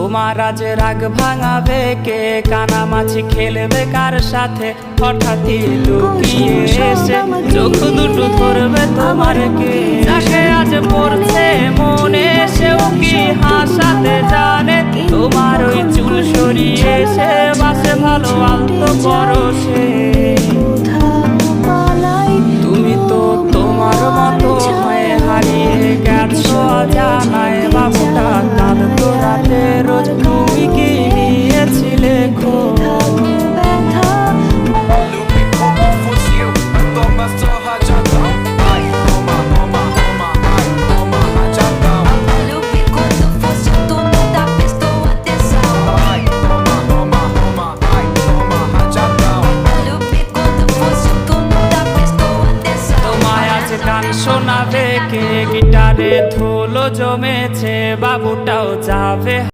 তোমার আজ রাগ ভাঙাবে কে, কানামাছি খেলবে কার সাথে, হঠাৎই লুকিয়ে এসে চোখ দুটো ধরবে তোমার কে। যাকে আজ পড়ছে মনে সেও কি হাসাতে জানে, তোমার ওই চুল সরিয়ে এসে বাসে ভালো আলতো পরশে। তুমি তো তোমার মতো হয়ে হারিয়ে গেছো অজানায়, বাবুটা কাঁদতো রাতে